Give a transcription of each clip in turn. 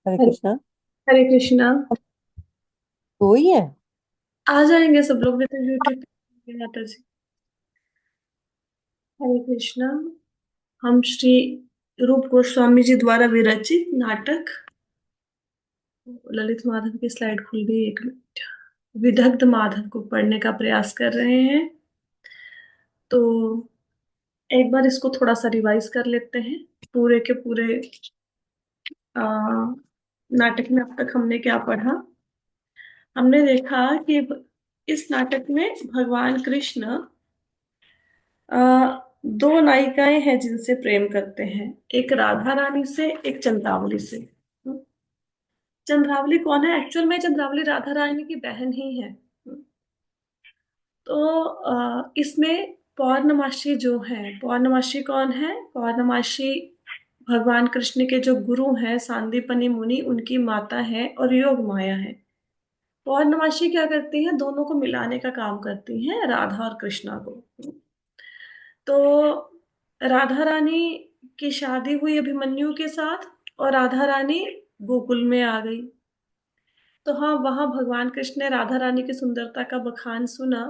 हरे हरे कृष्णा। हरे कृष्णा। तो ही है। आ जाएंगे सब लोग भी तो यूट्यूब पे माता जी। हरे कृष्णा। हम श्री रूप गोस्वामी जी द्वारा विरचित नाटक ललित माधव की स्लाइड खुल गई, एक मिनट। विदग्ध माधव को पढ़ने का प्रयास कर रहे हैं। तो एक बार इसको थोड़ा सा रिवाइज कर लेते हैं। पूरे के पूरे आ, नाटक में अब तक हमने क्या पढ़ा। हमने देखा कि इस नाटक में भगवान कृष्ण अ, दो नायिकाएं हैं जिनसे प्रेम करते हैं। एक राधा रानी से, एक चंद्रावली से। चंद्रावली कौन है? एक्चुअल में चंद्रावली राधा रानी की बहन ही है। तो इसमें पौर्णमासी जो है, पौर्णमासी कौन है? पौर्णमासी भगवान कृष्ण के जो गुरु हैं सांदीपनी मुनि, उनकी माता है और योग माया है। पौर्णमासी क्या करती है? दोनों को मिलाने का काम करती हैं, राधा और कृष्णा को। तो राधा रानी की शादी हुई अभिमन्यु के साथ और राधा रानी गोकुल में आ गई। तो हाँ, वहां भगवान कृष्ण ने राधा रानी की सुंदरता का बखान सुना।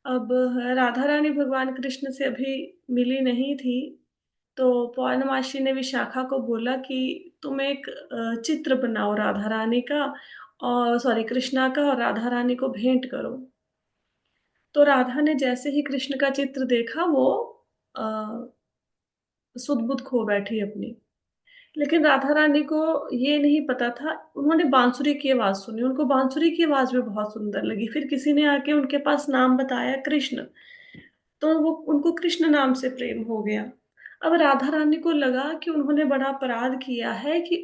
अब राधा रानी भगवान कृष्ण से अभी मिली नहीं थी। तो पौर्णमासी ने विशाखा को बोला कि तुम एक चित्र बनाओ राधा रानी का, और सॉरी कृष्णा का, और राधा रानी को भेंट करो। तो राधा ने जैसे ही कृष्ण का चित्र देखा, वो सुध बुध खो बैठी अपनी। लेकिन राधा रानी को ये नहीं पता था। उन्होंने बांसुरी की आवाज सुनी, उनको बांसुरी की आवाज भी बहुत सुंदर लगी। फिर किसी ने आके उनके पास नाम बताया कृष्ण। तो वो उनको कृष्ण नाम से प्रेम हो गया। अब राधा रानी को लगा कि उन्होंने बड़ा अपराध किया है कि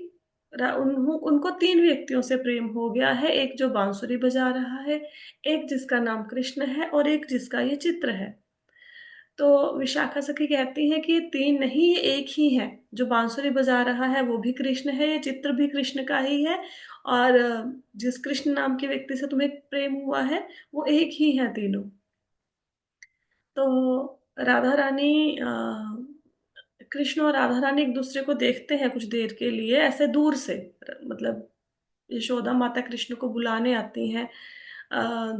उनको तीन व्यक्तियों से प्रेम हो गया है। एक जो बांसुरी बजा रहा है, एक जिसका नाम कृष्ण है, और एक जिसका ये चित्र है। तो विशाखा सखी कहती है कि ये तीन नहीं, ये एक ही है। जो बांसुरी बजा रहा है वो भी कृष्ण है, ये चित्र भी कृष्ण का ही है। और जिस कृष्ण नाम के व्यक्ति से तुम्हें प्रेम हुआ है, वो एक ही है तीनों। तो राधा रानी कृष्ण और राधा रानी एक दूसरे को देखते हैं कुछ देर के लिए, ऐसे दूर से। मतलब यशोदा माता कृष्ण को बुलाने आती हैं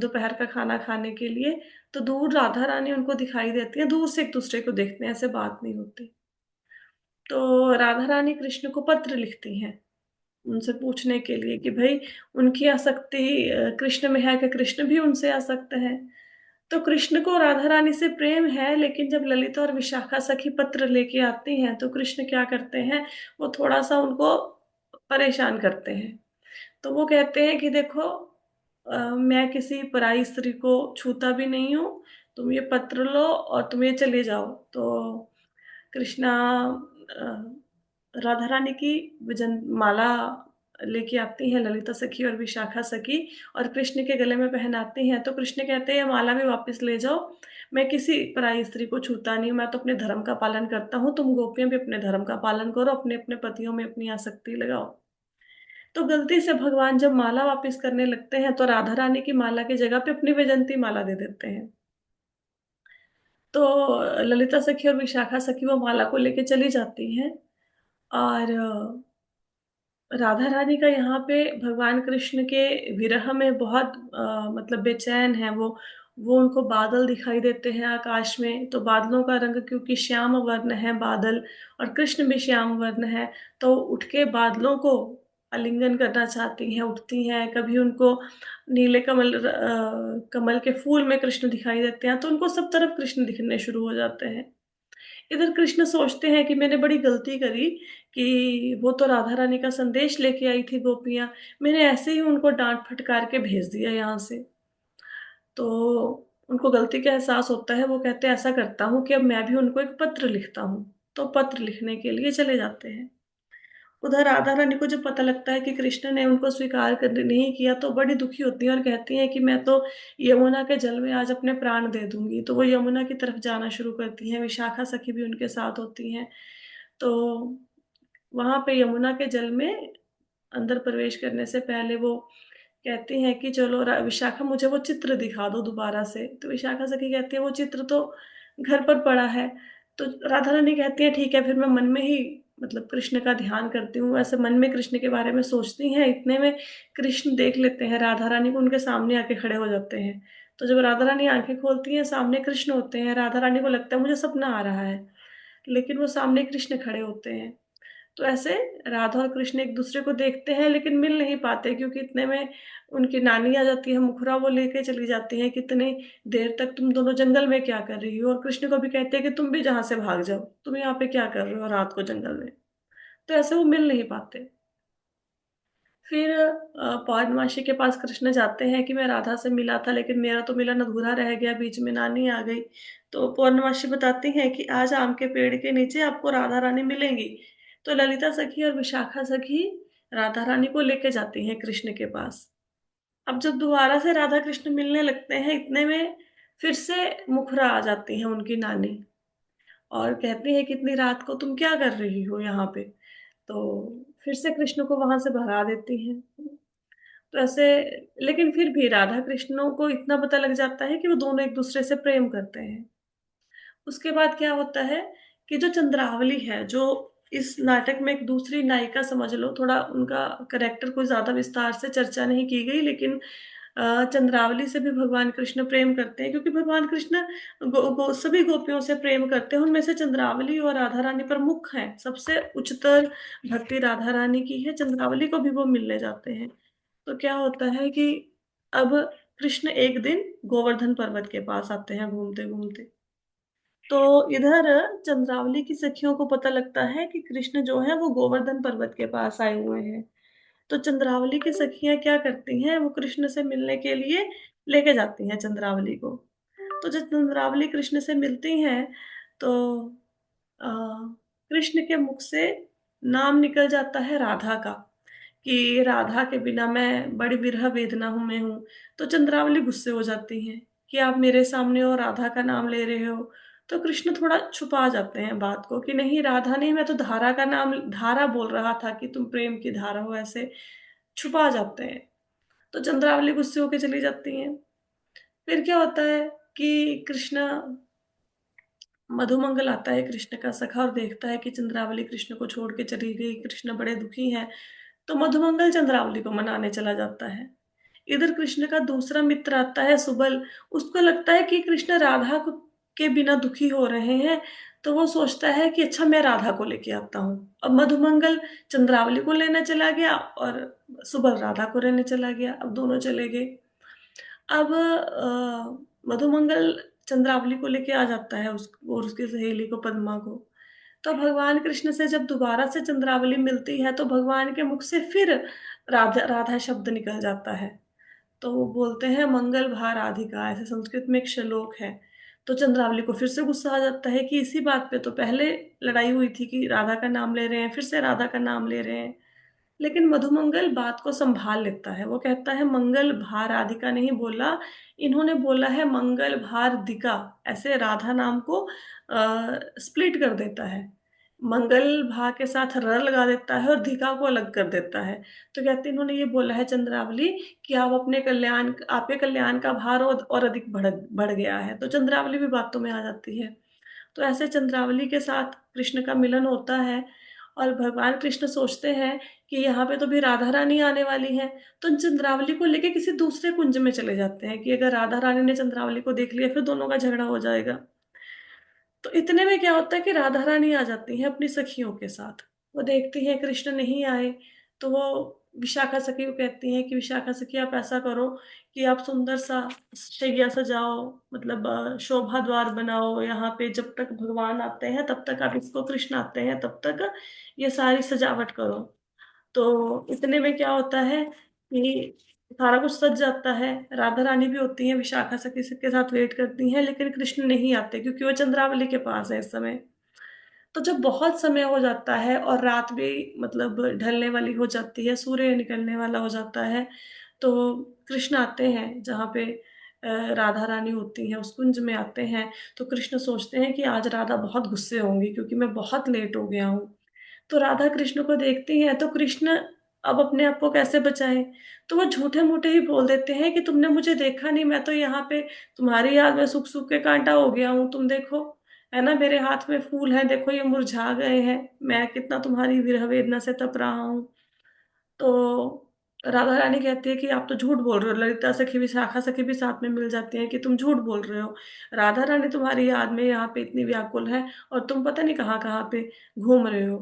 दोपहर का खाना खाने के लिए। तो दूर राधा रानी उनको दिखाई देती है, दूर से एक दूसरे को देखते हैं, ऐसे बात नहीं होती। तो राधा रानी कृष्ण को पत्र लिखती हैं उनसे पूछने के लिए कि भाई उनकी आसक्ति कृष्ण में है कि कृष्ण भी उनसे आसक्त है। तो कृष्ण को राधा रानी से प्रेम है, लेकिन जब ललिता और विशाखा सखी पत्र लेके आती हैं तो कृष्ण क्या करते हैं, वो थोड़ा सा उनको परेशान करते हैं। तो वो कहते हैं कि देखो, मैं किसी पराई स्त्री को छूता भी नहीं हूँ। तुम ये पत्र लो और तुम ये चले जाओ। तो कृष्णा राधा रानी की वजन माला लेके आती हैं ललिता सखी और विशाखा सखी, और कृष्ण के गले में पहनाती हैं। तो कृष्ण कहते हैं माला भी वापस ले जाओ, मैं किसी पराई स्त्री को छूता नहीं हूँ, मैं तो अपने धर्म का पालन करता हूँ। तुम गोपियां भी अपने धर्म का पालन करो, अपने अपने पतियों में अपनी आसक्ति लगाओ। तो गलती से भगवान जब माला वापस करने लगते हैं तो राधा रानी की माला की जगह पे अपनी वैजंती माला दे देते हैं। तो ललिता सखी और विशाखा सखी वो माला को लेके चली जाती हैं। और राधा रानी का यहाँ पे भगवान कृष्ण के विरह में बहुत मतलब बेचैन है वो उनको बादल दिखाई देते हैं आकाश में। तो बादलों का रंग क्योंकि श्याम वर्ण है बादल, और कृष्ण भी श्याम वर्ण है, तो उठ के बादलों को आलिंगन करना चाहती हैं, उठती हैं। कभी उनको नीले कमल के फूल में कृष्ण दिखाई देते हैं, तो उनको सब तरफ कृष्ण दिखने शुरू हो जाते हैं। इधर कृष्ण सोचते हैं कि मैंने बड़ी गलती करी कि वो तो राधा रानी का संदेश लेके आई थी गोपियां, मैंने ऐसे ही उनको डांट फटकार के भेज दिया यहाँ से। तो उनको गलती का एहसास होता है। वो कहते हैं ऐसा करता हूँ कि अब मैं भी उनको एक पत्र लिखता हूँ। तो पत्र लिखने के लिए चले जाते हैं। उधर राधा रानी को जब पता लगता है कि कृष्ण ने उनको स्वीकार करने नहीं किया, तो बड़ी दुखी होती है और कहती हैं कि मैं तो यमुना के जल में आज अपने प्राण दे दूंगी। तो वो यमुना की तरफ जाना शुरू करती हैं, विशाखा सखी भी उनके साथ होती हैं। तो वहां पे यमुना के जल में अंदर प्रवेश करने से पहले वो कहती हैं कि चलो विशाखा मुझे वो चित्र दिखा दो दोबारा से। तो विशाखा सखी कहती है वो चित्र तो घर पर पड़ा है। तो राधा रानी कहती है ठीक है, फिर मैं मन में ही मतलब कृष्ण का ध्यान करती हूँ, ऐसे मन में कृष्ण के बारे में सोचती हैं, इतने में कृष्ण देख लेते हैं राधा रानी को, उनके सामने आके खड़े हो जाते हैं। तो जब राधा रानी आंखें खोलती हैं, सामने कृष्ण होते हैं, राधा रानी को लगता है मुझे सपना आ रहा है, लेकिन वो सामने कृष्ण खड़े होते हैं। तो ऐसे राधा और कृष्ण एक दूसरे को देखते हैं लेकिन मिल नहीं पाते, क्योंकि इतने में उनकी नानी आ जाती है मुखरा, वो लेके चली जाती है, कितने देर तक तुम दोनों जंगल में क्या कर रही हो, और कृष्ण को भी कहते हैं कि तुम भी जहां से भाग जाओ, तुम यहाँ पे क्या कर रहे हो रात को जंगल में। तो ऐसे वो मिल नहीं पाते। फिर पौर्णमासी के पास कृष्ण जाते हैं कि मैं राधा से मिला था लेकिन मेरा तो मिलन अधूरा रह गया, बीच में नानी आ गई। तो पौर्णमासी बताती हैं कि आज आम के पेड़ के नीचे आपको राधा रानी मिलेंगी। तो ललिता सखी और विशाखा सखी राधा रानी को लेके जाती हैं कृष्ण के पास। अब जब दोबारा से राधा कृष्ण मिलने लगते हैं, इतने में फिर से मुखरा आ जाती है उनकी नानी और कहती है कि इतनी रात को तुम क्या कर रही हो यहाँ पे। तो फिर से कृष्ण को वहां से भगा देती हैं। तो ऐसे, लेकिन फिर भी राधा कृष्णों को इतना पता लग जाता है कि वो दोनों एक दूसरे से प्रेम करते हैं। उसके बाद क्या होता है कि जो चंद्रावली है, जो इस नाटक में एक दूसरी नायिका समझ लो, थोड़ा उनका करेक्टर कोई ज्यादा विस्तार से चर्चा नहीं की गई, लेकिन चंद्रावली से भी भगवान कृष्ण प्रेम करते हैं, क्योंकि भगवान कृष्ण सभी गोपियों से प्रेम करते हैं। उनमें से चंद्रावली और राधा रानी प्रमुख हैं, सबसे उच्चतर भक्ति राधा रानी की है, चंद्रावली को भी वो मिलने जाते हैं। तो क्या होता है कि अब कृष्ण एक दिन गोवर्धन पर्वत के पास आते हैं घूमते घूमते। तो इधर चंद्रावली की सखियों को पता लगता है कि कृष्ण जो है वो गोवर्धन पर्वत के पास आए हुए हैं। तो चंद्रावली की सखियां क्या करती हैं, वो कृष्ण से मिलने के लिए लेके जाती हैं चंद्रावली को। तो जब चंद्रावली कृष्ण से मिलती हैं, तो अ, कृष्ण के मुख से नाम निकल जाता है राधा का, कि राधा के बिना मैं बड़ी विरह वेदना हूं मैं हूं। तो चंद्रावली गुस्से हो जाती हैं कि आप मेरे सामने और राधा का नाम ले रहे हो। तो कृष्ण थोड़ा छुपा जाते हैं बात को कि नहीं राधा नहीं, मैं तो धारा का नाम, धारा बोल रहा था कि तुम प्रेम की धारा हो, ऐसे छुपा जाते हैं। तो चंद्रावली गुस्से होकर चली जाती हैं। फिर क्या होता है कि कृष्ण, मधुमंगल आता है कृष्ण का सखा और देखता है कि चंद्रावली कृष्ण को छोड़ के चली गई, कृष्ण बड़े दुखी हैं। तो मधुमंगल चंद्रावली को मनाने चला जाता है। इधर कृष्ण का दूसरा मित्र आता है सुबल। उसको लगता है कि कृष्ण के बिना दुखी हो रहे हैं, तो वो सोचता है कि अच्छा मैं राधा को लेके आता हूँ। अब मधुमंगल चंद्रावली को लेने चला गया और सुबल राधा को लेने चला गया, अब दोनों चले गए। अब मधुमंगल चंद्रावली को लेके आ जाता है उस और उसकी सहेली को, पद्मा को। तो भगवान कृष्ण से जब दोबारा से चंद्रावली मिलती है, तो भगवान के मुख से फिर राधा राधा शब्द निकल जाता है। तो वो बोलते हैं मंगल भा राधिका, ऐसे संस्कृत में एक श्लोक है। तो चंद्रावली को फिर से गुस्सा आ जाता है कि इसी बात पे तो पहले लड़ाई हुई थी कि राधा का नाम ले रहे हैं, फिर से राधा का नाम ले रहे हैं। लेकिन मधुमंगल बात को संभाल लेता है, वो कहता है मंगल भार राधिका नहीं बोला, इन्होंने बोला है मंगल भार दिका। ऐसे राधा नाम को स्प्लिट कर देता है, मंगल भा के साथ र लगा देता है और धिका को अलग कर देता है। तो कहते हैं इन्होंने ये बोला है चंद्रावली कि आप अपने कल्याण, आपके कल्याण का भार और अधिक बढ़ बढ़ गया है। तो चंद्रावली भी बातों में आ जाती है। तो ऐसे चंद्रावली के साथ कृष्ण का मिलन होता है और भगवान कृष्ण सोचते हैं कि यहाँ पे तो भी राधा रानी आने वाली है, तो चंद्रावली को लेके किसी दूसरे कुंज में चले जाते हैं कि अगर राधा रानी ने चंद्रावली को देख लिया फिर दोनों का झगड़ा हो जाएगा। तो इतने में क्या होता है कि राधा रानी आ जाती हैं अपनी सखियों के साथ। वो देखती हैं कृष्ण नहीं आए, तो वो विशाखा सखी को कहती हैं कि विशाखा सखी आप ऐसा करो कि आप सुंदर सा शैया सजाओ, मतलब शोभा द्वार बनाओ यहाँ पे, जब तक भगवान आते हैं तब तक, आप इसको कृष्ण आते हैं तब तक ये सारी सजावट करो। तो इतने में क्या होता है कि सारा कुछ सज जाता है, राधा रानी भी होती है विशाखा सखी के साथ वेट करती हैं, लेकिन कृष्ण नहीं आते क्योंकि वो चंद्रावली के पास है इस समय। तो जब बहुत समय हो जाता है और रात भी मतलब ढलने वाली हो जाती है, सूर्य निकलने वाला हो जाता है, तो कृष्ण आते हैं जहाँ पे राधा रानी होती है, उस कुंज में आते हैं। तो कृष्ण सोचते हैं कि आज राधा बहुत गुस्से होंगी क्योंकि मैं बहुत लेट हो गया हूँ। तो राधा कृष्ण को देखती हैं, तो कृष्ण अब अपने आप को कैसे बचाएं। तो वो झूठे मूठे ही बोल देते हैं कि तुमने मुझे देखा नहीं, मैं तो यहाँ पे तुम्हारी याद में सूख सूख के कांटा हो गया हूँ, तुम देखो। है ना? मेरे हाथ में फूल हैं, देखो ये मुरझा गए हैं, मैं कितना तुम्हारी विरह वेदना से तप रहा हूँ। तो राधा रानी कहती है कि आप तो झूठ बोल रहे हो, ललिता सखी, विशाखा सखी भी साथ में मिल जाती हैं कि तुम झूठ बोल रहे हो। राधा रानी तुम्हारी याद में यहाँ पे इतनी व्याकुल है और तुम पता नहीं कहाँ-कहाँ पे घूम रहे हो।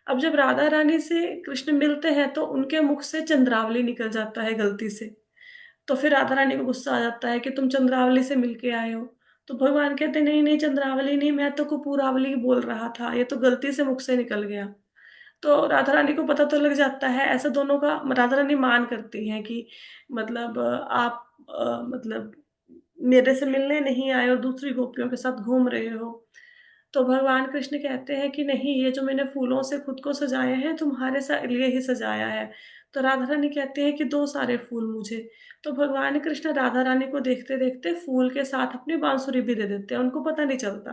अब जब राधा रानी से कृष्ण मिलते हैं तो उनके मुख से चंद्रावली निकल जाता है गलती से। तो फिर राधा रानी को गुस्सा आ जाता है कि तुम चंद्रावली से मिल के आए हो। तो भगवान कहते हैं नहीं, नहीं चंद्रावली नहीं, मैं तो कपूरावली बोल रहा था, ये तो गलती से मुख से निकल गया। तो राधा रानी को पता तो लग जाता है, ऐसा दोनों का राधा रानी मान करती हैं कि मतलब आप मतलब मेरे से मिलने नहीं आए और दूसरी गोपियों के साथ घूम रहे हो। तो भगवान कृष्ण कहते हैं कि नहीं, ये जो मैंने फूलों से खुद को सजाए हैं तुम्हारे लिए ही सजाया है। तो राधा रानी कहती है कि दो सारे फूल मुझे। तो भगवान कृष्ण राधा रानी को देखते देखते फूल के साथ अपनी बांसुरी भी दे देते हैं, उनको पता नहीं चलता।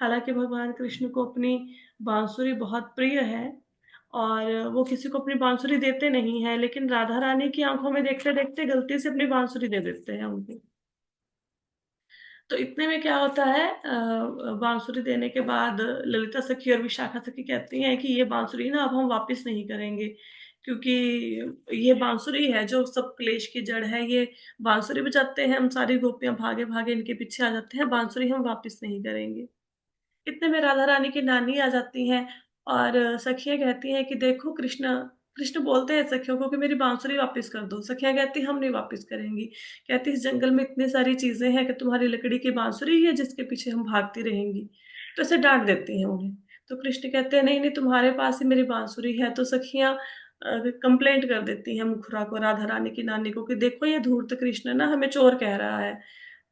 हालांकि भगवान कृष्ण को अपनी बांसुरी बहुत प्रिय है और वो किसी को अपनी बांसुरी देते नहीं है, लेकिन राधा रानी की आंखों में देखते देखते गलती से अपनी बांसुरी दे देते हैं उनको। तो इतने में क्या होता है, बांसुरी देने के बाद ललिता सखी और विशाखा सखी कहती हैं कि ये बांसुरी ना अब हम वापस नहीं करेंगे, क्योंकि ये बांसुरी है जो सब क्लेश की जड़ है। ये बांसुरी बजाते हैं, हम सारी गोपियां भागे भागे इनके पीछे आ जाते हैं, बांसुरी हम वापस नहीं करेंगे। इतने में राधा रानी की नानी आ जाती हैं और सखियाँ कहती हैं कि देखो कृष्ण कृष्ण बोलते हैं सखियों को कि मेरी बांसुरी वापस कर दो। सखियाँ कहती हम नहीं वापस करेंगी। कहती इस जंगल में इतनी सारी चीज़ें हैं कि तुम्हारी लकड़ी की बांसुरी ही है जिसके पीछे हम भागती रहेंगी। तो ऐसे डाँट देती हैं उन्हें। तो कृष्ण कहते हैं नहीं, नहीं तुम्हारे पास ही मेरी बांसुरी है। तो सखियाँ कंप्लेंट कर देती हैं मुखरा को, राधा रानी की नानी को कि देखो ये धूर्त कृष्ण ना हमें चोर कह रहा है।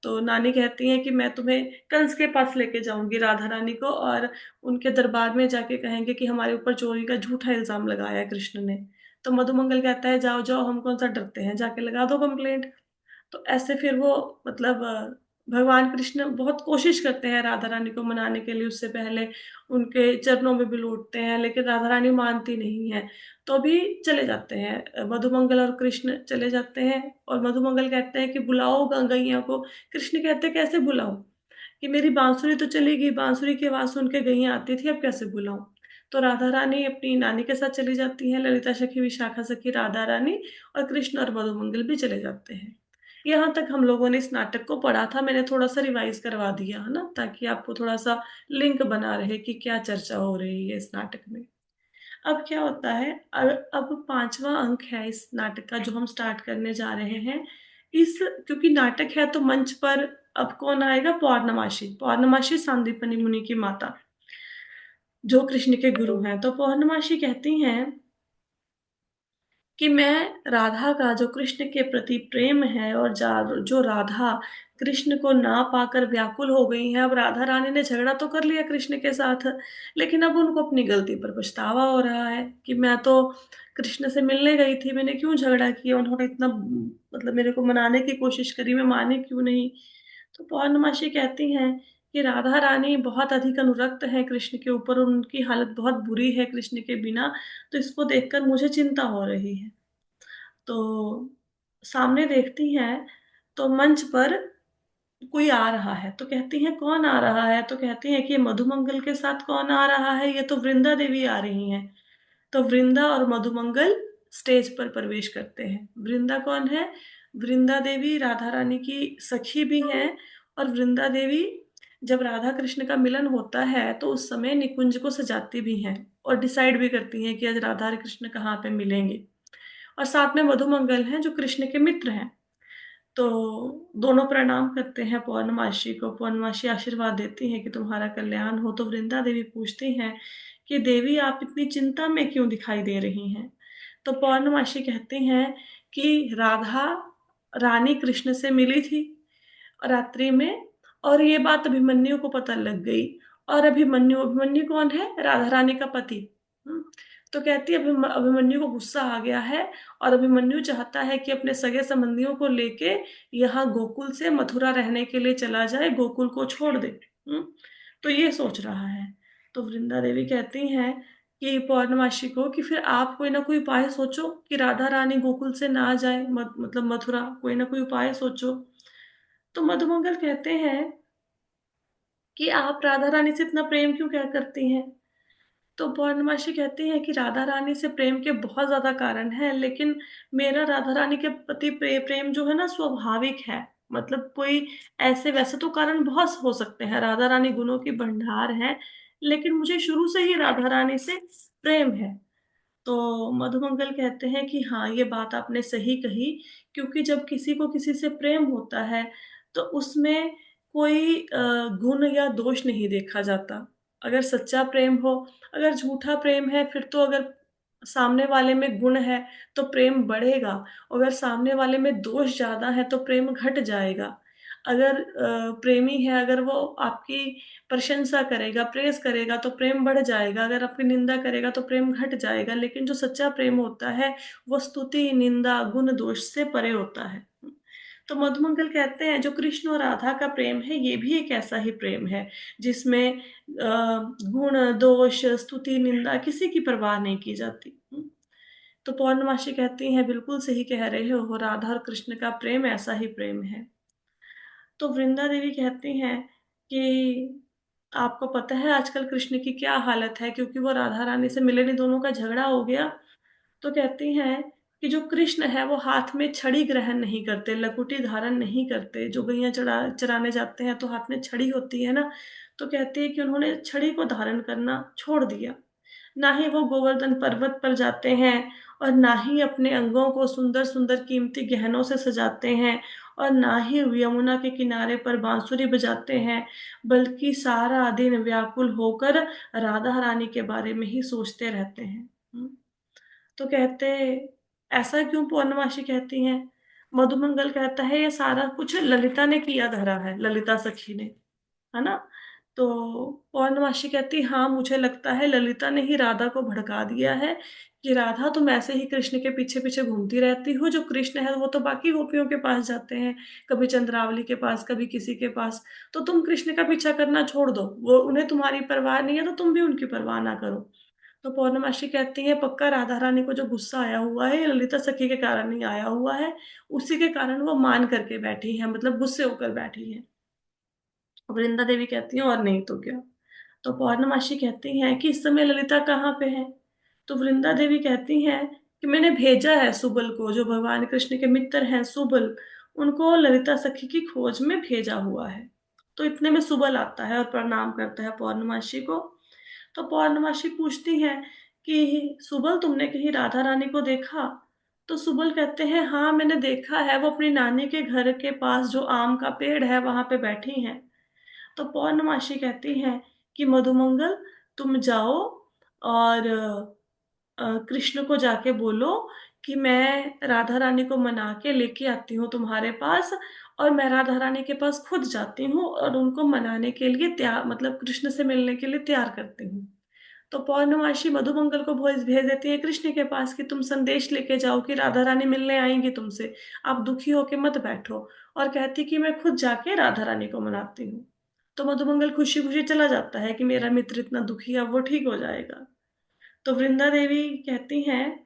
तो नानी कहती हैं कि मैं तुम्हें कंस के पास लेके जाऊँगी राधा रानी को और उनके दरबार में जाके कहेंगे कि हमारे ऊपर चोरी का झूठा इल्ज़ाम लगाया है कृष्ण ने। तो मधुमंगल कहता है जाओ, जाओ हम कौन-सा डरते हैं, जाके लगा दो कंप्लेंट। तो ऐसे फिर वो मतलब भगवान कृष्ण बहुत कोशिश करते हैं राधा रानी को मनाने के लिए, उससे पहले उनके चरणों में भी लौटते हैं, लेकिन राधा रानी मानती नहीं है। तो भी चले जाते हैं, मधुमंगल और कृष्ण चले जाते हैं और मधुमंगल कहते हैं कि बुलाओ गैया को। कृष्ण कहते हैं कैसे बुलाऊं, कि मेरी बांसुरी तो चली गई, बांसुरी की आवाज सुन के गैया आती थी, अब कैसे बुलाऊं। तो राधा रानी अपनी नानी के साथ चली जाती है, ललिता सखी, विशाखा सखी, राधा रानी और कृष्ण और मधुमंगल भी चले जाते हैं। यहाँ तक हम लोगों ने इस नाटक को पढ़ा था, मैंने थोड़ा-सा रिवाइज़ करवा दिया, है ना? ताकि आपको थोड़ा-सा लिंक बना रहे कि क्या चर्चा हो रही है इस नाटक में। अब क्या होता है, अब 5वां अंक है इस नाटक का जो हम स्टार्ट करने जा रहे हैं। इस क्योंकि नाटक है तो मंच पर अब कौन आएगा? पौर्णमासी। पौर्णमासी सांदीपनि मुनि की माता, जो कृष्ण के गुरु हैं। तो पौर्णमासी कहती हैं कि मैं राधा का जो कृष्ण के प्रति प्रेम है और जो राधा कृष्ण को ना पाकर व्याकुल हो गई हैं। अब राधा रानी ने झगड़ा तो कर लिया कृष्ण के साथ, लेकिन अब उनको अपनी गलती पर पछतावा हो रहा है कि मैं तो कृष्ण से मिलने गई थी, मैंने क्यों झगड़ा किया, उन्होंने इतना मतलब मेरे को मनाने की कोशिश करी, मैं मानी क्यों नहीं। तो पौर्णमासी कहती हैं कि राधा रानी बहुत अधिक अनुरक्त है कृष्ण के ऊपर और उनकी हालत बहुत बुरी है कृष्ण के बिना, तो इसको देखकर मुझे चिंता हो रही है। तो सामने देखती हैं तो मंच पर कोई आ रहा है, तो कहती हैं कौन आ रहा है? तो कहती हैं कि मधुमंगल के साथ कौन आ रहा है? ये तो वृंदा देवी आ रही हैं। तो वृंदा और मधुमंगल स्टेज पर प्रवेश करते हैं। वृंदा कौन है? वृंदा देवी राधा रानी की सखी भी हैं और वृंदा देवी जब राधा कृष्ण का मिलन होता है तो उस समय निकुंज को सजाती भी हैं और डिसाइड भी करती हैं कि आज राधा और कृष्ण कहाँ पे मिलेंगे। और साथ में मधुमंगल हैं जो कृष्ण के मित्र हैं। तो दोनों प्रणाम करते हैं पौर्णमासी को। पौर्णमासी आशीर्वाद देती हैं कि तुम्हारा कल्याण हो। तो वृंदा देवी पूछती हैं कि देवी आप इतनी चिंता में क्यों दिखाई दे रही हैं? तो पौर्णमासी कहती हैं कि राधा रानी कृष्ण से मिली थी रात्रि में और ये बात अभिमन्यु को पता लग गई। और अभिमन्यु अभिमन्यु कौन है? राधा रानी का पति। हम्म, तो कहती है अभिमन्यु को गुस्सा आ गया है और अभिमन्यु चाहता है कि अपने सगे संबंधियों को लेके यहाँ गोकुल से मथुरा रहने के लिए चला जाए, गोकुल को छोड़ दे। हम्म, तो ये सोच रहा है। तो वृंदा देवी कहती हैं कि पौर्णमासी को कि फिर आप कोई ना कोई उपाय सोचो कि राधा रानी गोकुल से ना जाए, मतलब मथुरा, कोई ना कोई उपाय सोचो। तो मधुमंगल कहते हैं कि आप राधा रानी से इतना प्रेम क्यों क्या करती हैं? तो पौर्णमासी कहती हैं कि राधा रानी से प्रेम के बहुत ज्यादा कारण हैं, लेकिन मेरा राधा रानी के प्रति प्रेम जो है ना स्वाभाविक है। मतलब कोई ऐसे वैसे तो कारण बहुत हो सकते हैं, राधा रानी गुणों की भंडार है, लेकिन मुझे शुरू से ही राधा रानी से प्रेम है। तो मधुमंगल कहते हैं कि हाँ, ये बात आपने सही कही, क्योंकि जब किसी को किसी से प्रेम होता है तो उसमें कोई गुण या दोष नहीं देखा जाता। अगर सच्चा प्रेम हो, अगर झूठा प्रेम है फिर तो अगर सामने वाले में गुण है तो प्रेम बढ़ेगा, अगर सामने वाले में दोष ज्यादा है तो प्रेम घट जाएगा। अगर प्रेमी है, अगर वो आपकी प्रशंसा करेगा, प्रेज़ करेगा तो प्रेम बढ़ जाएगा, अगर आपकी निंदा करेगा तो प्रेम घट जाएगा। लेकिन जो सच्चा प्रेम होता है, वो स्तुति, निंदा, गुण, दोष से परे होता है। तो मधुमंगल कहते हैं जो कृष्ण और राधा का प्रेम है, ये भी एक ऐसा ही प्रेम है, जिसमें गुण, दोष, स्तुति, निंदा किसी की परवाह नहीं की जाती। तो पौर्णमासी कहती हैं बिल्कुल सही कह रहे हो, राधा और कृष्ण का प्रेम ऐसा ही प्रेम है। तो वृंदा देवी कहती हैं कि आपको पता है आजकल कृष्ण की क्या हालत है, क्योंकि वो राधा रानी से मिले नहीं, दोनों का झगड़ा हो गया। तो कहती हैं कि जो कृष्ण है वो हाथ में छड़ी ग्रहण नहीं करते, लकुटी धारण नहीं करते। जो गैया चराने जाते हैं तो हाथ में छड़ी होती है ना, तो कहती है कि उन्होंने छड़ी को धारण करना छोड़ दिया। ना ही वो गोवर्धन पर्वत पर जाते हैं, और ना ही अपने अंगों को सुंदर सुंदर कीमती गहनों से सजाते हैं, और ना ही यमुना के किनारे पर बांसुरी बजाते हैं, बल्कि सारा दिन व्याकुल होकर राधा रानी के बारे में ही सोचते रहते हैं। तो कहते, ऐसा क्यों? पूर्णमासी कहती हैं। मधुमंगल कहता है ये सारा कुछ ललिता ने किया धरा है, ललिता सखी ने, है ना? तो पौर्णमासी कहती हाँ, मुझे लगता है ललिता ने ही राधा को भड़का दिया है कि राधा तुम ऐसे ही कृष्ण के पीछे पीछे घूमती रहती हो। जो कृष्ण है वो तो बाकी गोपियों के पास जाते हैं, कभी चंद्रावली के पास, कभी किसी के पास। तो तुम कृष्ण का पीछा करना छोड़ दो, वो उन्हें तुम्हारी परवाह नहीं है तो तुम भी उनकी परवाह ना करो। तो पौर्णमासी कहती है पक्का राधा रानी को जो गुस्सा आया हुआ है ये ललिता सखी के कारण नहीं आया हुआ है, उसी के कारण वो मान करके बैठी है, मतलब गुस्से होकर बैठी है। वृंदा देवी कहती हैं और नहीं तो क्या। तो पौर्णमासी कहती हैं कि इस समय ललिता कहाँ पे है? तो वृंदा देवी कहती हैं कि मैंने भेजा है सुबल को, जो भगवान कृष्ण के मित्र हैं सुबल, उनको ललिता सखी की खोज में भेजा हुआ है। तो इतने में सुबल आता है और प्रणाम करता है पौर्णमासी को। तो पौर्णमासी पूछती हैं कि सुबल तुमने कहीं राधा रानी को देखा? तो सुबल कहते हैं हाँ, मैंने देखा है, वो अपनी नानी के घर के पास जो आम का पेड़ है वहां पे बैठी हैं। तो पौर्णमासी कहती हैं कि मधुमंगल तुम जाओ और कृष्ण को जाके बोलो कि मैं राधा रानी को मना के लेके आती हूँ तुम्हारे पास, और मैं राधा रानी के पास खुद जाती हूँ और उनको मनाने के लिए तैयार, मतलब कृष्ण से मिलने के लिए तैयार करती हूँ। तो पौर्णमासी मधुमंगल को भेज भेज देती है कृष्ण के पास कि तुम संदेश लेके जाओ कि राधा रानी मिलने आएंगी तुमसे, आप दुखी होके मत बैठो। और कहती कि मैं खुद जाके राधा रानी को मनाती हूँ। तो मधुमंगल खुशी खुशी चला जाता है कि मेरा मित्र इतना दुखी है, अब वो ठीक हो जाएगा। तो वृंदा देवी कहती हैं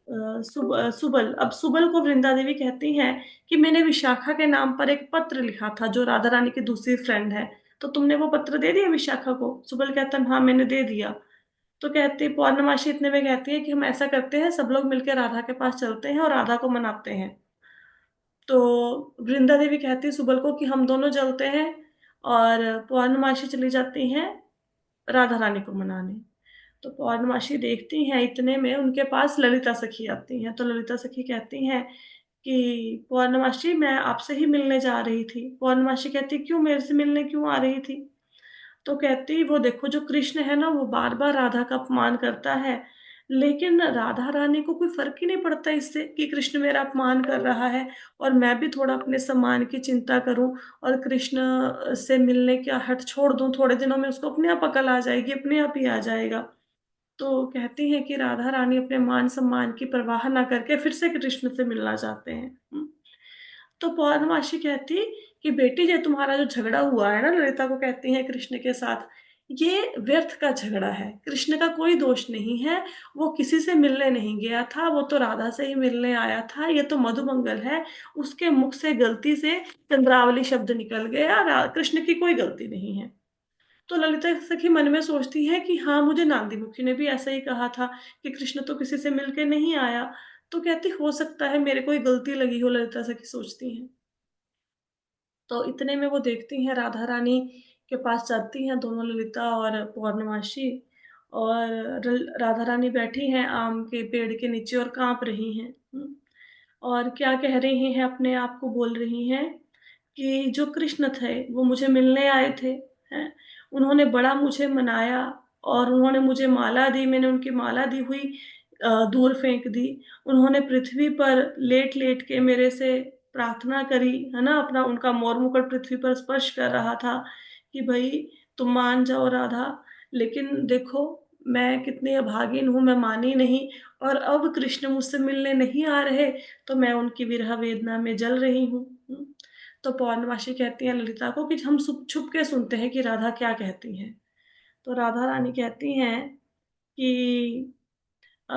सुबल, अब सुबल को वृंदा देवी कहती हैं कि मैंने विशाखा के नाम पर एक पत्र लिखा था, जो राधा रानी की दूसरी फ्रेंड है। तो तुमने वो पत्र दे दिया विशाखा को? सुबल कहता है हाँ, मैंने दे दिया। तो कहती पौर्णमासी इतने में कहती है कि हम ऐसा करते हैं, सब लोग मिलकर राधा के पास चलते हैं और राधा को मनाते हैं। तो वृंदा देवी कहती है सुबल को कि हम दोनों चलते हैं, और पौर्णमासी चली जाती हैं राधा रानी को मनाने। तो पौर्णमासी देखती हैं, इतने में उनके पास ललिता सखी आती हैं। तो ललिता सखी कहती हैं कि पौर्णमासी मैं आपसे ही मिलने जा रही थी। पौर्णमासी कहती क्यों, मेरे से मिलने क्यों आ रही थी? तो कहती वो देखो जो कृष्ण है ना वो बार बार राधा का अपमान करता है, लेकिन राधा रानी को कोई फर्क ही नहीं पड़ता इससे कि कृष्ण मेरा अपमान कर रहा है, और मैं भी थोड़ा अपने सम्मान की चिंता करूं और कृष्ण से मिलने का हट छोड़ दूं, थोड़े दिनों में उसको अपने आप अकल आ जाएगी, अपने आप ही आ जाएगा। तो कहती हैं कि राधा रानी अपने मान सम्मान की परवाह ना करके फिर से कृष्ण से मिलना चाहते हैं। तो पौर्णमासी कहती कि बेटी, ये तुम्हारा जो झगड़ा हुआ है ना, ललिता को कहती है कृष्ण के साथ, ये व्यर्थ का झगड़ा है, कृष्ण का कोई दोष नहीं है, वो किसी से मिलने नहीं गया था, वो तो राधा से ही मिलने आया था, ये तो मधुमंगल है, उसके मुख से गलती से चंद्रावली शब्द निकल गया, कृष्ण की कोई गलती नहीं है। तो ललिता सखी मन में सोचती है कि हाँ, मुझे नांदी मुखी ने भी ऐसा ही कहा था कि कृष्ण तो किसी से मिलके नहीं आया। तो कहती हो सकता है मेरे कोई गलती लगी हो, ललिता सखी सोचती हैं। तो इतने में वो देखती हैं राधा रानी के पास जाती हैं दोनों, ललिता और पौर्णमासी। और राधा रानी बैठी हैं आम के पेड़ के नीचे और कांप रही हैं। और क्या कह रही हैं, अपने आप को बोल रही हैं कि जो कृष्ण थे वो मुझे मिलने आए थे, हैं, उन्होंने बड़ा मुझे मनाया और उन्होंने मुझे माला दी, मैंने उनकी माला दी हुई दूर फेंक दी। उन्होंने पृथ्वी पर लेट लेट के मेरे से प्रार्थना करी, है ना, अपना उनका मोर मुकुट पृथ्वी पर स्पर्श कर रहा था कि भाई तुम मान जाओ राधा। लेकिन देखो मैं कितनी अभागिन हूँ, मैं मानी नहीं, और अब कृष्ण मुझसे मिलने नहीं आ रहे, तो मैं उनकी विरह वेदना में जल रही हूँ। तो पौर्णमासी कहती हैं ललिता को कि हम छुप के सुनते हैं कि राधा क्या कहती हैं। तो राधा रानी कहती हैं कि अ,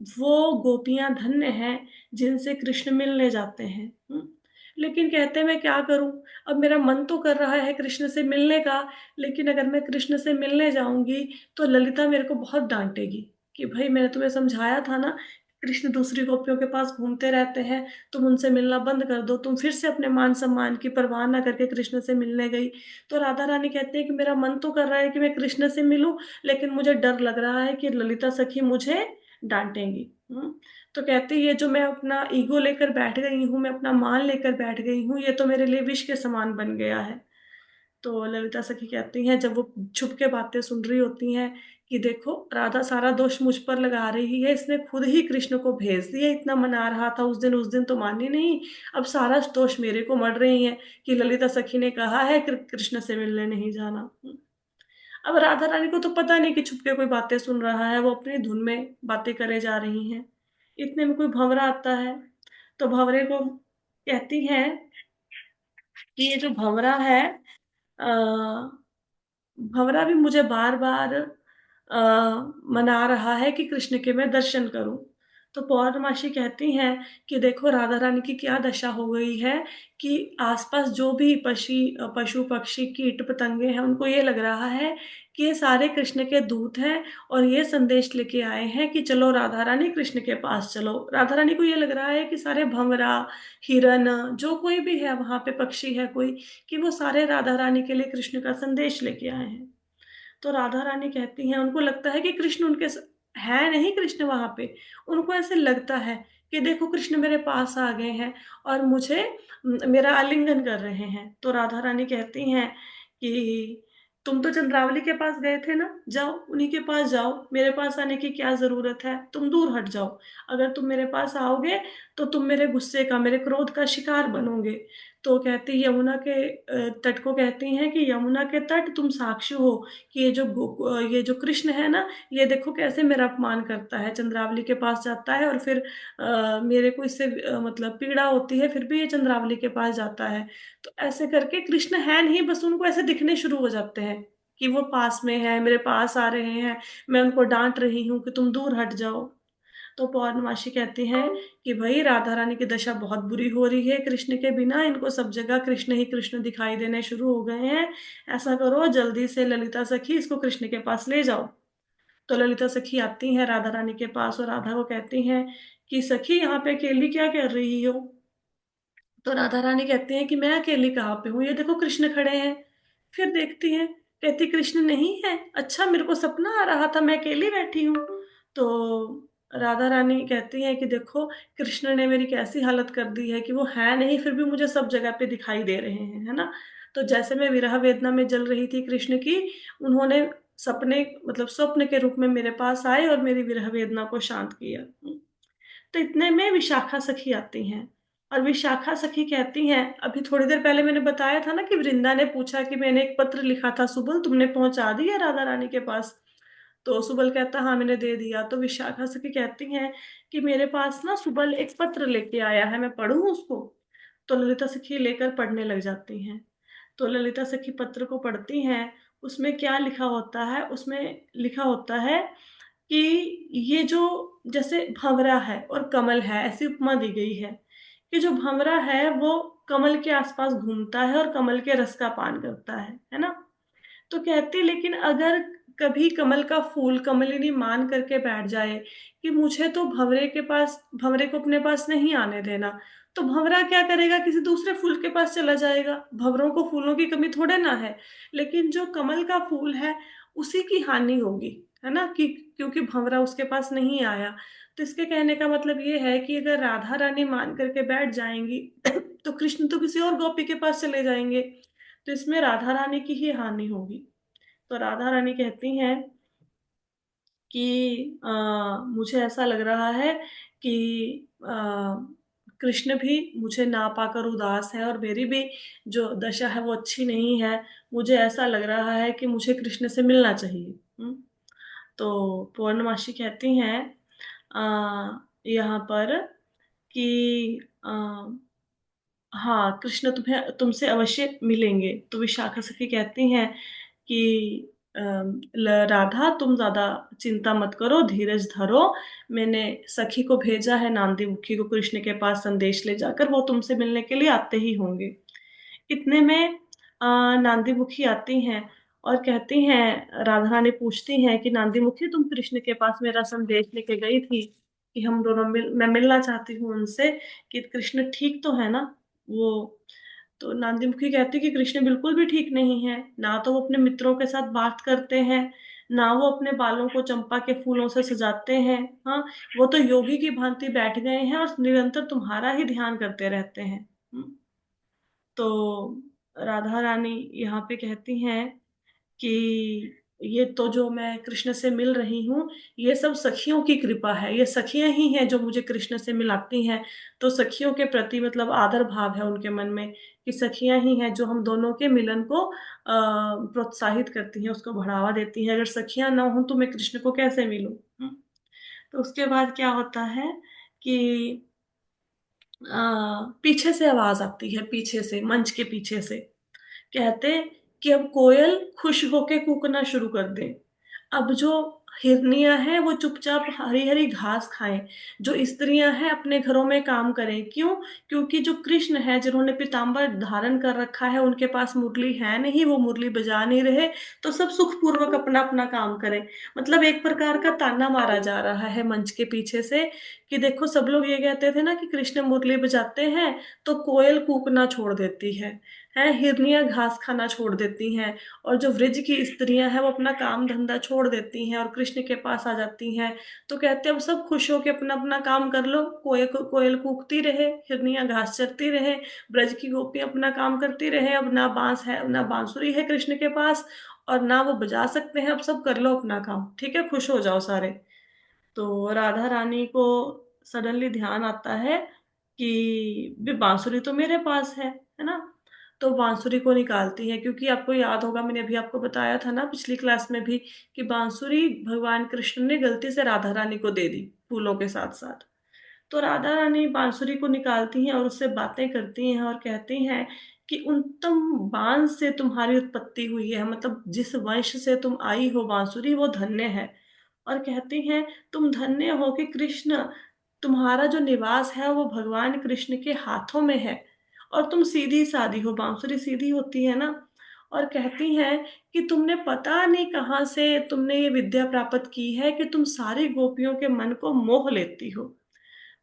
वो गोपियां धन्य हैं जिनसे कृष्ण मिलने जाते हैं। लेकिन कहते हैं मैं क्या करूं, अब मेरा मन तो कर रहा है कृष्ण से मिलने का, लेकिन अगर मैं कृष्ण से मिलने जाऊंगी तो ललिता मेरे को बहुत डांटेगी कि भाई मैंने तुम्हें समझाया था ना, कृष्ण दूसरी गोपियों के पास घूमते रहते हैं, तुम उनसे मिलना बंद कर दो। तुम फिर से अपने मान सम्मान की परवाह ना करके कृष्ण से मिलने गई। तो राधा रानी कहते हैं कि मेरा मन तो कर रहा है कि मैं कृष्ण से मिलूं, लेकिन मुझे डर लग रहा है कि ललिता सखी मुझे डांटेंगी। तो कहती है ये जो मैं अपना ईगो लेकर बैठ गई हूँ, मैं अपना मान लेकर बैठ गई हूँ, ये तो मेरे लिए विष के समान बन गया है। तो ललिता सखी कहती हैं जब वो छुप के बातें सुन रही होती हैं कि देखो राधा सारा दोष मुझ पर लगा रही है, इसने खुद ही कृष्ण को भेज दिया, इतना मना रहा था उस दिन तो मानी नहीं, अब सारा दोष मेरे को मढ़ रही है कि ललिता सखी ने कहा है कि कृष्ण से मिलने नहीं जाना। अब राधा रानी को तो पता नहीं कि छुप के कोई बातें सुन रहा है, वो अपनी धुन में बातें करे जा रही हैं। इतने में कोई भंवरा आता है, तो भंवरे को कहती हैं कि ये जो भंवरा है, आ, भंवरा भी मुझे बार बार मना रहा है कि कृष्ण के मैं दर्शन करूं। तो पौर्णमासी कहती हैं कि देखो राधा रानी की क्या दशा हो गई है कि आसपास जो भी पशु पक्षी कीट पतंगे हैं, उनको ये लग रहा है कि ये सारे कृष्ण के दूत हैं और ये संदेश लेके आए हैं कि चलो राधा रानी कृष्ण के पास चलो। राधा रानी को ये लग रहा है कि सारे भंवरा, हिरन, जो कोई भी है वहां पे पक्षी है कोई, कि वो सारे राधा रानी के लिए कृष्ण का संदेश लेके आए हैं। तो राधा रानी कहती हैं उनको लगता है कि कृष्ण है नहीं कृष्ण वहां पे, उनको ऐसे लगता है कि देखो कृष्ण मेरे पास आ गए हैं और मुझे मेरा आलिंगन कर रहे हैं। तो राधा रानी कहती हैं कि तुम तो चंद्रावली के पास गए थे ना, जाओ उन्हीं के पास जाओ, मेरे पास आने की क्या जरूरत है, तुम दूर हट जाओ। अगर तुम मेरे पास आओगे तो तुम मेरे गुस्से का, मेरे क्रोध का शिकार बनोगे। तो कहती यमुना के तट को कहती हैं कि यमुना के तट तुम साक्षी हो कि ये जो कृष्ण है ना, ये देखो कैसे मेरा अपमान करता है, चंद्रावली के पास जाता है और फिर मेरे को इससे मतलब पीड़ा होती है, फिर भी ये चंद्रावली के पास जाता है। तो ऐसे करके कृष्ण है नहीं, बस उनको ऐसे दिखने शुरू हो जाते हैं कि वो पास में है, मेरे पास आ रहे हैं, मैं उनको डांट रही हूँ कि तुम दूर हट जाओ। तो पौर्णमासी कहती हैं कि भाई राधा रानी की दशा बहुत बुरी हो रही है कृष्ण के बिना, इनको सब जगह कृष्ण ही कृष्ण दिखाई देने शुरू हो गए हैं। ऐसा करो जल्दी से ललिता सखी इसको कृष्ण के पास ले जाओ। तो ललिता सखी आती हैं राधा रानी के पास और राधा को कहती हैं कि सखी यहाँ पे अकेली क्या कर रही हो। तो राधा रानी कहती हैं कि मैं अकेली कहाँ पे हूँ, ये देखो कृष्ण खड़े हैं। फिर देखती हैं, कहती कृष्ण नहीं है, अच्छा मेरे को सपना आ रहा था, मैं अकेली बैठी हूँ। तो राधा रानी कहती हैं कि देखो कृष्ण ने मेरी कैसी हालत कर दी है कि वो है नहीं, फिर भी मुझे सब जगह पे दिखाई दे रहे हैं, है ना। तो जैसे मैं विरह वेदना में जल रही थी कृष्ण की, उन्होंने सपने मतलब स्वप्न के रूप में मेरे पास आए और मेरी विरह वेदना को शांत किया। तो इतने में विशाखा सखी आती हैं और विशाखा सखी कहती हैं अभी थोड़ी देर पहले मैंने बताया था ना कि वृंदा ने पूछा कि मैंने एक पत्र लिखा था सुबल, तुमने पहुंचा दिया राधा रानी के पास। तो सुबल कहता हाँ मैंने दे दिया। तो विशाखा सखी कहती हैं कि मेरे पास ना सुबल एक पत्र लेके आया है, मैं पढ़ूं उसको। तो ललिता सखी लेकर पढ़ने लग जाती हैं। तो ललिता सखी पत्र को पढ़ती हैं उसमें क्या लिखा होता है, उसमें लिखा होता है कि ये जो जैसे भंवरा है और कमल है, ऐसी उपमा दी गई है कि जो भंवरा है वो कमल के आसपास घूमता है और कमल के रस का पान करता है ना। तो कहती लेकिन अगर कभी कमल का फूल कमलिनी मान करके बैठ जाए कि मुझे तो भंवरे के पास, भंवरे को अपने पास नहीं आने देना, तो भंवरा क्या करेगा, किसी दूसरे फूल के पास चला जाएगा। भंवरों को फूलों की कमी थोड़े ना है, लेकिन जो कमल का फूल है उसी की हानि होगी, है ना, कि क्योंकि भंवरा उसके पास नहीं आया। तो इसके कहने का मतलब ये है कि अगर राधा रानी मान करके बैठ जाएंगी तो कृष्ण तो किसी और गोपी के पास चले जाएंगे, तो इसमें राधा रानी की ही हानि होगी। तो राधा रानी कहती हैं कि मुझे ऐसा लग रहा है कि कृष्ण भी मुझे ना पाकर उदास है और मेरी भी जो दशा है वो अच्छी नहीं है। मुझे ऐसा लग रहा है कि मुझे कृष्ण से मिलना चाहिए। तो पूर्णमासी कहती हैं यहाँ पर कि हाँ, कृष्ण तुम्हें तुमसे अवश्य मिलेंगे। तो विशाखा सखी कहती हैं कि राधा तुम ज्यादा चिंता मत करो, धीरज धरो। मैंने सखी को भेजा है नांदी मुखी को कृष्ण के पास संदेश ले जाकर, वो तुमसे मिलने के लिए आते ही होंगे। इतने में नांदी मुखी आती हैं और कहती हैं, राधा रानी पूछती हैं कि नांदी मुखी तुम कृष्ण के पास मेरा संदेश लेके गई थी कि हम दोनों मैं मिलना चाहती हूँ उनसे, कि कृष्ण ठीक तो है ना वो। तो नांदी मुखी कहती कि कृष्ण बिल्कुल भी ठीक नहीं है, ना तो वो अपने मित्रों के साथ बात करते हैं, ना वो अपने बालों को चंपा के फूलों से सजाते हैं। हाँ, वो तो योगी की भांति बैठ गए हैं और निरंतर तुम्हारा ही ध्यान करते रहते हैं। तो राधा रानी यहाँ पे कहती हैं कि ये तो जो मैं कृष्ण से मिल रही हूँ, ये सब सखियों की कृपा है, ये सखियां ही हैं जो मुझे कृष्ण से मिलाती हैं। तो सखियों के प्रति मतलब आदर भाव है उनके मन में, कि सखियां ही हैं जो हम दोनों के मिलन को प्रोत्साहित करती हैं, उसको बढ़ावा देती हैं। अगर सखियां ना हो तो मैं कृष्ण को कैसे मिलूं। तो उसके बाद क्या होता है कि पीछे से आवाज आती है, पीछे से, मंच के पीछे से कहते कि अब कोयल खुश होके कूकना शुरू कर दे। अब जो हिरनियां हैं वो चुपचाप हरी हरी घास खाएं, जो स्त्रियां हैं अपने घरों में काम करें। क्यों? क्योंकि जो कृष्ण है जिन्होंने पीताम्बर धारण कर रखा है उनके पास मुरली है नहीं, वो मुरली बजा नहीं रहे, तो सब सुखपूर्वक अपना अपना काम करें। मतलब एक प्रकार का ताना मारा जा रहा है मंच के पीछे से, कि देखो सब लोग ये कहते थे ना कि कृष्ण मुरली बजाते हैं तो कोयल कूकना छोड़ देती है हिरनियां घास खाना छोड़ देती हैं, और जो व्रज की स्त्रियां हैं वो अपना काम धंधा छोड़ देती हैं और कृष्ण के पास आ जाती हैं। तो कहते हैं अब सब खुश होके अपना अपना काम कर लो, कोयल कूकती रहे, हिरनियां घास चरती रहे, ब्रज की गोपी अपना काम करती रहे। अब ना बांस है, ना बांसुरी है कृष्ण के पास, और ना वो बजा सकते हैं, अब सब कर लो अपना काम, ठीक है, खुश हो जाओ सारे। तो राधा रानी को सडनली ध्यान आता है कि भी बांसुरी तो मेरे पास है ना। तो बांसुरी को निकालती है, क्योंकि आपको याद होगा मैंने अभी आपको बताया था ना पिछली क्लास में भी, कि बांसुरी भगवान कृष्ण ने गलती से राधा रानी को दे दी फूलों के साथ साथ। तो राधा रानी बांसुरी को निकालती हैं और उससे बातें करती हैं और कहती हैं कि उन तुम बांस से तुम्हारी उत्पत्ति हुई है, मतलब जिस वंश से तुम आई हो बांसुरी वो धन्य है। और कहती हैं तुम धन्य हो कि कृष्ण, तुम्हारा जो निवास है वो भगवान कृष्ण के हाथों में है, और तुम सीधी सादी हो, बांसुरी सीधी होती है ना। और कहती हैं कि तुमने पता नहीं कहाँ से तुमने ये विद्या प्राप्त की है कि तुम सारी गोपियों के मन को मोह लेती हो।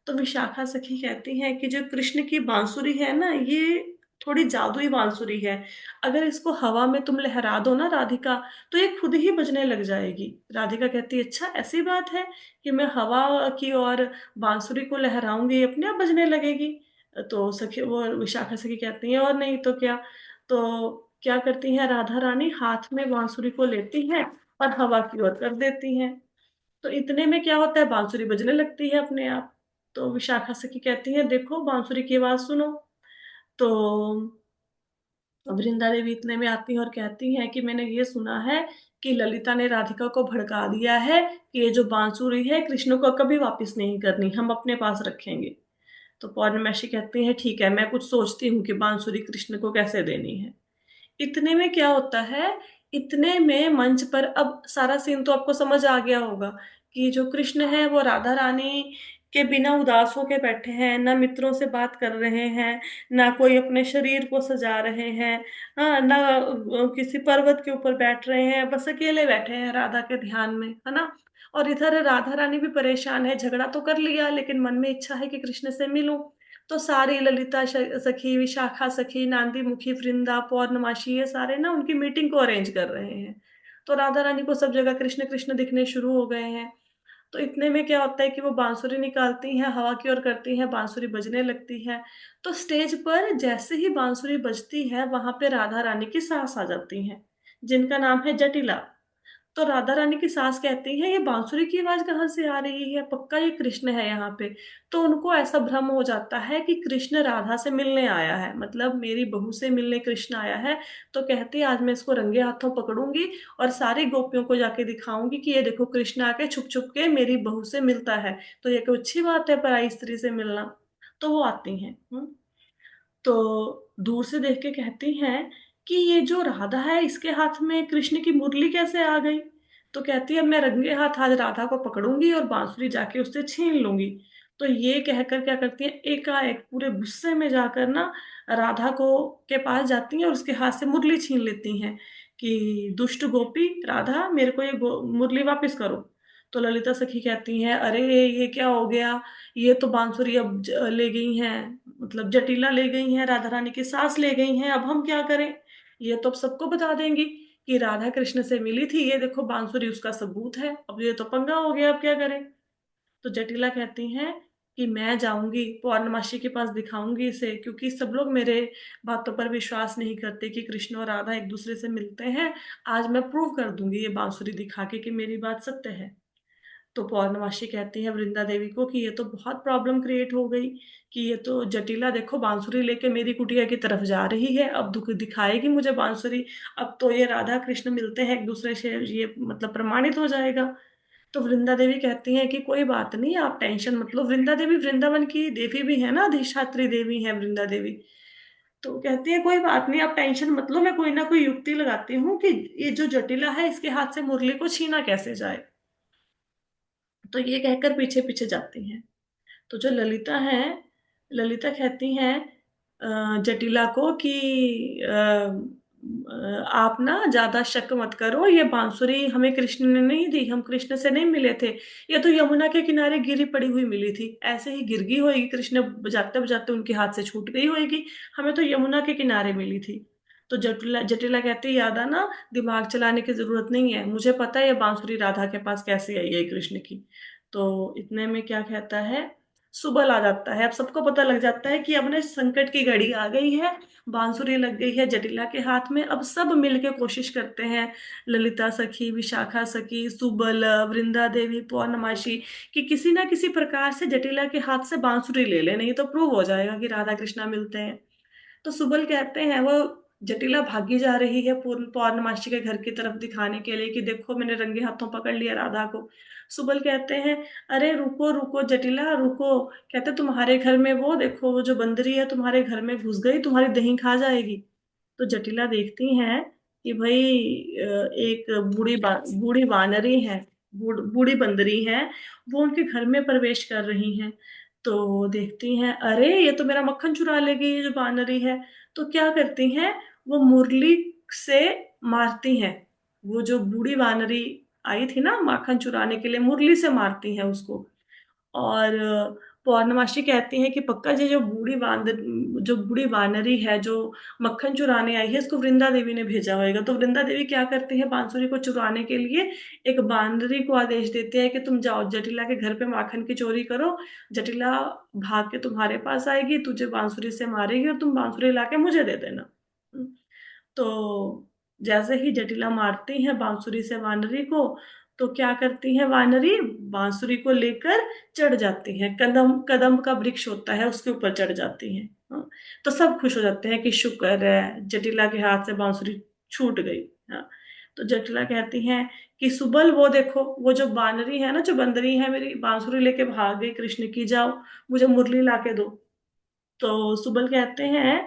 तो विशाखा सखी कहती है कि जो कृष्ण की बांसुरी है ना, ये थोड़ी जादुई बांसुरी है। अगर इसको हवा में तुम लहरा दो ना राधिका, तो ये खुद ही बजने लग जाएगी। राधिका कहती है अच्छा ऐसी बात है कि मैं हवा की और बांसुरी को लहराऊंगी, ये अपने आप बजने लगेगी। तो सखी वो विशाखा सखी कहती है और नहीं तो क्या। तो क्या करती है राधा रानी, हाथ में बांसुरी को लेती है और हवा की ओर कर देती हैं। तो इतने में क्या होता है, बांसुरी बजने लगती है अपने आप। तो विशाखा सखी कहती है देखो बांसुरी की आवाज सुनो। तो वृंदा देवी इतने में आती है और कहती हैं कि मैंने ये सुना है कि ललिता ने राधिका को भड़का दिया है कि ये जो बांसुरी है कृष्ण को कभी वापस नहीं करनी, हम अपने पास रखेंगे। तो पौर्णमासी कहती है ठीक है, मैं कुछ सोचती हूँ कि बांसुरी कृष्ण को कैसे देनी है। इतने में क्या होता है इतने में मंच पर, अब सारा सीन तो आपको समझ आ गया होगा कि जो कृष्ण है वो राधा रानी के बिना उदास होके बैठे हैं, ना मित्रों से बात कर रहे हैं, ना कोई अपने शरीर को सजा रहे हैं, हाँ ना किसी पर्वत के ऊपर बैठ रहे हैं, बस अकेले बैठे हैं राधा के ध्यान में, है ना। और इधर राधा रानी भी परेशान है, झगड़ा तो कर लिया लेकिन मन में इच्छा है कि कृष्ण से मिलूं। तो सारी ललिता सखी, विशाखा सखी, नांदी मुखी, वृंदा, पौर्णमासी, ये सारे ना उनकी मीटिंग को अरेंज कर रहे हैं। तो राधा रानी को सब जगह कृष्ण कृष्ण दिखने शुरू हो गए हैं। तो इतने में क्या होता है कि वो बांसुरी निकालती हैं, हवा की ओर करती हैं, बांसुरी बजने लगती है। तो स्टेज पर जैसे ही बांसुरी बजती है वहां पे राधा रानी की सास आ जाती हैं, जिनका नाम है जटिला। तो राधा रानी की सास कहती है ये बांसुरी की आवाज कहाँ से आ रही है, पक्का ये कृष्ण है यहाँ पे। तो उनको ऐसा भ्रम हो जाता है कि कृष्ण राधा से मिलने आया है, मतलब मेरी बहू से मिलने कृष्ण आया है। तो कहती है आज मैं इसको रंगे हाथों पकड़ूंगी और सारी गोपियों को जाके दिखाऊंगी कि ये देखो कृष्ण आके छुप छुप के मेरी बहू से मिलता है, तो ये कोई अच्छी बात है पराई स्त्री से मिलना। तो वो आती हैं। तो दूर से देख के कहती हैं कि ये जो राधा है इसके हाथ में कृष्ण की मुरली कैसे आ गई। तो कहती है मैं रंगे हाथ आज राधा को पकड़ूंगी और बांसुरी जाके उससे छीन लूंगी। तो ये कहकर क्या करती है, एकाएक पूरे गुस्से में जाकर ना राधा को के पास जाती हैं और उसके हाथ से मुरली छीन लेती हैं कि दुष्ट गोपी राधा, मेरे को ये मुरली वापस करो। तो ललिता सखी कहती हैं अरे ये क्या हो गया, ये तो बांसुरी अब ले गई हैं, मतलब जटिला ले गई हैं, राधा रानी की सास ले गई हैं, अब हम क्या करें। ये तो अब सबको बता देंगी कि राधा कृष्ण से मिली थी, ये देखो बांसुरी उसका सबूत है, अब ये तो पंगा हो गया, अब क्या करें। तो जटिला कहती हैं कि मैं जाऊंगी पौर्णमासी के पास, दिखाऊंगी इसे, क्योंकि सब लोग मेरे बातों पर विश्वास नहीं करते कि कृष्ण और राधा एक दूसरे से मिलते हैं। आज मैं प्रूव कर दूंगी ये बांसुरी दिखा के कि मेरी बात सत्य है। तो पौर्णमासी कहती है वृंदा देवी को कि ये तो बहुत प्रॉब्लम क्रिएट हो गई, कि ये तो जटिला देखो बांसुरी लेके मेरी कुटिया की तरफ जा रही है, अब दुख दिखाएगी मुझे बांसुरी। अब तो ये राधा कृष्ण मिलते हैं एक दूसरे से, ये मतलब प्रमाणित हो जाएगा। तो वृंदा देवी कहती हैं कि कोई बात नहीं, आप टेंशन मत लो। वृंदा देवी वृंदावन की देवी भी है ना, अधिष्ठात्री देवी है वृंदा देवी। तो कहती है कोई बात नहीं, आप टेंशन मत लो, मैं कोई ना कोई युक्ति लगाती हूँ कि ये जो जटिला है इसके हाथ से मुरली को छीना कैसे जाए। तो ये कहकर पीछे पीछे जाती हैं। तो जो ललिता है, ललिता कहती हैं जटिला को कि आप ना ज्यादा शक मत करो, ये बांसुरी हमें कृष्ण ने नहीं दी, हम कृष्ण से नहीं मिले थे। ये तो यमुना के किनारे गिरी पड़ी हुई मिली थी, ऐसे ही गिर गई होगी, कृष्ण बजाते बजाते उनके हाथ से छूट गई होगी, हमें तो यमुना के किनारे मिली थी। तो जटिला जटिला कहती है यादा ना, दिमाग चलाने की जरूरत नहीं है, मुझे पता है ये बांसुरी राधा के पास कैसे आई है कृष्ण की। तो इतने में क्या कहता है, सुबल आ जाता है। अब सबको पता लग जाता है कि अब ना संकट की घड़ी आ गई है, बांसुरी लग गई है जटिला के हाथ में। अब सब मिलके कोशिश करते हैं, ललिता सखी, विशाखा सखी, सुबल, वृंदा देवी, पौर्णमासी, कि किसी ना किसी प्रकार से जटिला के हाथ से बांसुरी ले ले, नहीं तो प्रूव हो जाएगा कि राधा कृष्णा मिलते हैं। तो सुबल कहते हैं, वो जटिला भागी जा रही है पौर्णमासी के घर की तरफ दिखाने के लिए कि देखो मैंने रंगे हाथों पकड़ लिया राधा को। सुबल कहते हैं अरे रुको रुको जटिला रुको, कहते तुम्हारे घर में वो देखो, वो जो बंदरी है तुम्हारे घर में घुस गई, तुम्हारी दही खा जाएगी। तो जटिला देखती हैं कि भाई एक बूढ़ी वानरी है, बूढ़ी बंदरी है, वो उनके घर में प्रवेश कर रही हैं। तो देखती हैं अरे ये तो मेरा मक्खन चुरा ले गई, ये जो वानरी है। तो क्या करती हैं, वो मुरली से मारती हैं, वो जो बूढ़ी वानरी आई थी ना माखन चुराने के लिए, मुरली से मारती हैं उसको। और पौर्णमासी कहती है कि पक्का ये जो बूढ़ी वानरी है जो मक्खन चुराने आई है, इसको वृंदा देवी ने भेजा होगा। तो वृंदा देवी क्या करती है, बांसुरी को चुराने के लिए एक बानरी को आदेश देते हैं कि तुम जाओ जटिला के घर पे माखन की चोरी करो, जटिला भाग के तुम्हारे पास आएगी, तुझे बांसुरी से मारेगी और तुम बांसुरी लाके मुझे दे देना। तो जैसे ही जटिला मारती है बांसुरी से वानरी को, तो क्या करती है वानरी, बांसुरी को लेकर चढ़ जाती है, कदम कदम का वृक्ष होता है उसके ऊपर चढ़ जाती है। हाँ, तो सब खुश हो जाते हैं कि शुक्र है जटिला के हाथ से बांसुरी छूट गई। हाँ, तो जटिला कहती हैं कि सुबल वो देखो, वो जो बानरी है ना, जो बंदरी है, मेरी बांसुरी लेके भाग गई कृष्ण की, जाओ मुझे मुरली ला के दो। तो सुबल कहते हैं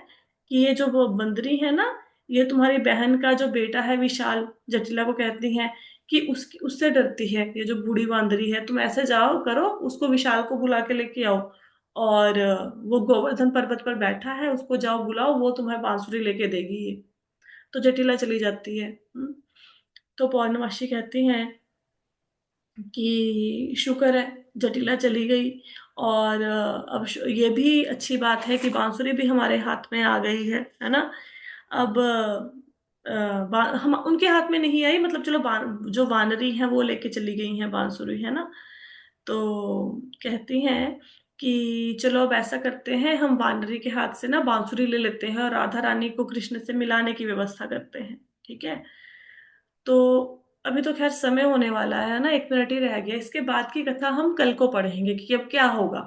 कि ये जो वो बंदरी है ना, ये तुम्हारी बहन का जो बेटा है विशाल, जटिला को कहती हैं कि उसकी उससे डरती है ये जो बूढ़ी बांदरी है, तुम ऐसे जाओ करो, उसको विशाल को बुला के लेके आओ, और वो गोवर्धन पर्वत पर बैठा है, उसको जाओ बुलाओ, वो तुम्हें बांसुरी लेके देगी ये। तो जटिला चली जाती है। तो पौर्णमासी कहती हैं कि शुक्र है जटिला चली गई, और अब ये भी अच्छी बात है कि बांसुरी भी हमारे हाथ में आ गई है ना। अब हम उनके हाथ में नहीं आई, मतलब चलो जो वानरी हैं वो लेके चली गई हैं बांसुरी, है ना। तो कहती हैं कि चलो अब ऐसा करते हैं, हम वानरी के हाथ से ना बांसुरी ले लेते हैं और राधा रानी को कृष्ण से मिलाने की व्यवस्था करते हैं, ठीक है। तो अभी तो खैर समय होने वाला है ना, 1 मिनट ही रह गया, इसके बाद की कथा हम कल को पढ़ेंगे कि अब क्या होगा,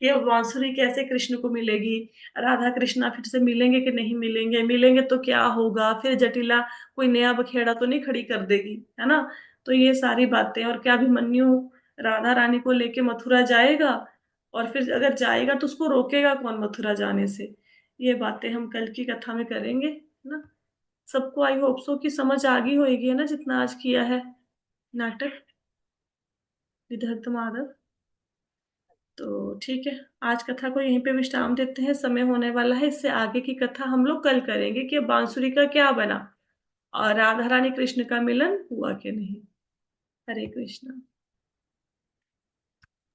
ये बांसुरी कैसे कृष्ण को मिलेगी, राधा कृष्णा फिर से मिलेंगे कि नहीं मिलेंगे, मिलेंगे तो क्या होगा, फिर जटिला कोई नया बखेड़ा तो नहीं खड़ी कर देगी, है ना। तो ये सारी बातें, और क्या अभिमन्यु राधा रानी को लेके मथुरा जाएगा, और फिर अगर जाएगा तो उसको रोकेगा कौन मथुरा जाने से, ये बातें हम कल की कथा में करेंगे, है ना। सबको आई होप सो कि समझ आ गई होगी, है ना, जितना आज किया है नाटक विदग्ध माधव। तो ठीक है, आज कथा को यहीं पे विश्राम देते हैं, समय होने वाला है, इससे आगे की कथा हम लोग कल करेंगे कि अब बांसुरी का क्या बना और राधा रानी कृष्ण का मिलन हुआ कि नहीं। हरे कृष्णा।